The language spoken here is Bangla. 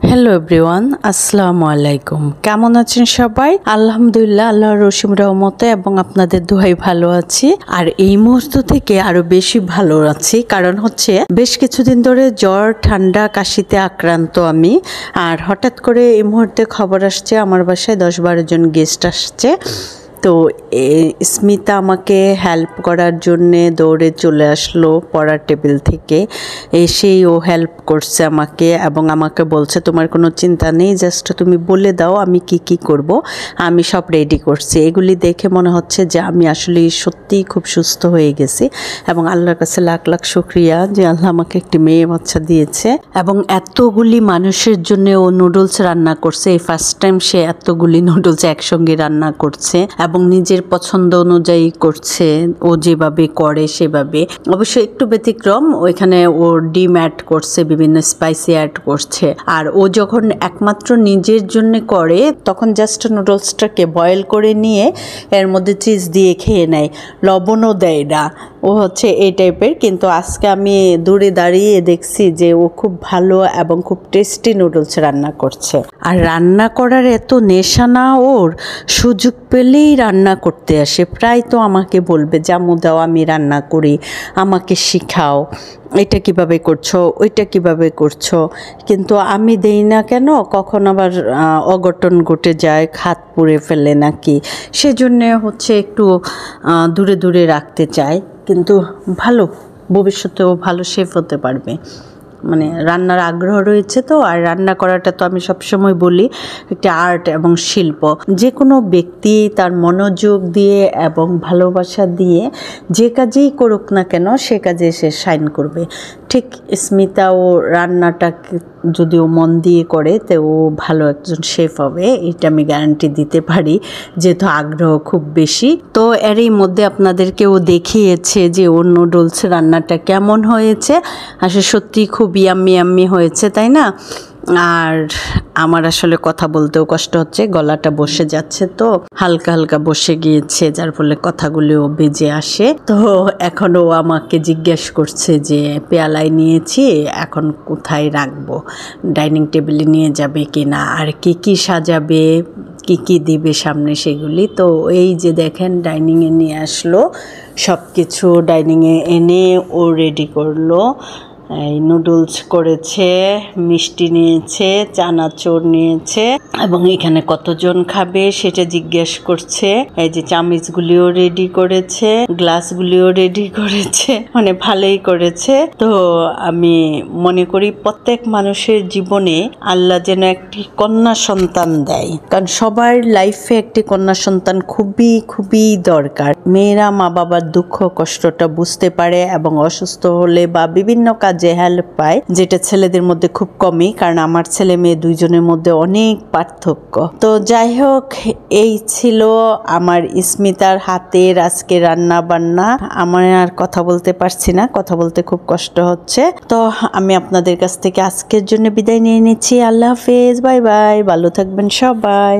হ্যালো এভরিওয়ান, আসসালামু আলাইকুম। কেমন আছেন সবাই? আলহামদুলিল্লাহ, আল্লাহর রসিম রহমতে এবং আপনাদের দোহাই ভালো আছি। আর এই মুহূর্ত থেকে আরো বেশি ভালো আছি, কারণ হচ্ছে বেশ কিছুদিন ধরে জ্বর, ঠান্ডা, কাশিতে আক্রান্ত আমি। আর হঠাৎ করে এই মুহূর্তে খবর আসছে আমার বাসায় 10-12 জন গেস্ট আসছে। তো স্মিতা আমাকে হেল্প করার জন্যে দৌড়ে চলে আসলো পড়ার টেবিল থেকে। এসেই ও হেল্প করছে আমাকে এবং আমাকে বলছে তোমার কোনো চিন্তা নেই, জাস্ট তুমি বলে দাও আমি কি কি করব, আমি সব রেডি করছি। এগুলি দেখে মনে হচ্ছে যে আমি আসলে সত্যিই খুব সুস্থ হয়ে গেছি এবং আল্লাহর কাছে লাখ লাখ শুকরিয়া যে আল্লাহ আমাকে একটি মেয়ে বাচ্চা দিয়েছে। এবং এতগুলি মানুষের জন্য ও নুডলস রান্না করছে। এই ফার্স্ট টাইম সে এতগুলি নুডলস একসঙ্গে রান্না করছে এবং নিজের পছন্দ অনুযায়ী করছে, ও যেভাবে করে সেভাবে। অবশ্য একটু ব্যতিক্রম, ওইখানে ও ডিম অ্যাড করছে, বিভিন্ন স্পাইসি অ্যাড করছে। আর ও যখন একমাত্র নিজের জন্য করে তখন জাস্ট নুডলসটাকে বয়েল করে নিয়ে এর মধ্যে চিজ দিয়ে খেয়ে নেয়, লবণও দেয় না। ও হচ্ছে এই টাইপের। কিন্তু আজকে আমি দূরে দাঁড়িয়ে দেখছি যে ও খুব ভালো এবং খুব টেস্টি নুডলস রান্না করছে। আর রান্না করার এত নেশা না ওর, সুযোগ পেলেই রান্না করতে আসে। প্রায় তো আমাকে বলবে জামু দাও আমি রান্না করি, আমাকে শিখাও, এটা কিভাবে করছো, ওইটা কিভাবে করছো। কিন্তু আমি দেই না কেন, কখন আবার অঘটন ঘটে যায়, হাত পুড়ে ফেলে নাকি, সেজন্যে হচ্ছে একটু দূরে দূরে রাখতে চাই। কিন্তু ভালো, ভবিষ্যতেও ভালো শেফ হতে পারবে, মানে রান্নার আগ্রহ রয়েছে তো। আর রান্না করাটা তো আমি সবসময় বলি একটা আর্ট এবং শিল্প। যে কোনো ব্যক্তি তার মনোযোগ দিয়ে এবং ভালোবাসা দিয়ে যে কাজেই করুক না কেন সে কাজে সে শাইন করবে। ঠিক স্মিতাও রান্নাটাকে যদিও মন দিয়ে করে তো ও ভালো একজন শেফ হবে, এটা আমি গ্যারান্টি দিতে পারি, যেহেতু আগ্রহ খুব বেশি। তো এরই মধ্যে আপনাদেরকেও দেখিয়েছে যে ওর নুডলস রান্নাটা কেমন হয়েছে। আসলে সত্যি খুব ইয়াম্মি ইয়াম্মি হয়েছে, তাই না? আর আমার আসলে কথা বলতেও কষ্ট হচ্ছে, গলাটা বসে যাচ্ছে, তো হালকা হালকা বসে গিয়েছে, যার ফলে কথাগুলিও বেজে আসে। তো এখনও আমাকে জিজ্ঞেস করছে যে পেয়ালায় নিয়েছি, এখন কোথায় রাখবো, ডাইনিং টেবিলে নিয়ে যাবে কি না, আর কি কি সাজাবে, কি কি দিবে সামনে সেগুলি। তো এই যে দেখেন ডাইনিংয়ে নিয়ে আসলো, সব কিছু ডাইনিংয়ে এনে ও রেডি করলো। এই নুডলস করেছে, মিষ্টি নিয়েছে, চানাচুর নিয়েছে এবং এখানে কতজন খাবে সেটা জিজ্ঞেস করছে। এই যে চামচগুলিও রেডি করেছে, গ্লাসগুলিও রেডি করেছে, মানে ভালোই করেছে। তো আমি মনে করি প্রত্যেক মানুষের জীবনে আল্লাহ যেন একটি কন্যা সন্তান দেয়, কারণ সবার লাইফে একটি কন্যা সন্তান খুবই খুবই দরকার। মেয়েরা মা বাবার দুঃখ কষ্টটা বুঝতে পারে এবং অসুস্থ হলে বা বিভিন্ন কাজে হেল্প পায়, যেটা ছেলেদের মধ্যে খুব কমই, কারণ আমার ছেলে মেয়ে দুইজনের মধ্যে অনেক পার্থক্য। তো যাই হোক, এই ছিল আমার স্মিতার হাতের আজকে রান্না বান্না। আমার আর কথা বলতে পারছি না, কথা বলতে খুব কষ্ট হচ্ছে। তো আমি আপনাদের কাছ থেকে আজকের জন্য বিদায় নিয়ে নিচ্ছি। আল্লাহ হাফেজ, বাই বাই, ভালো থাকবেন সবাই।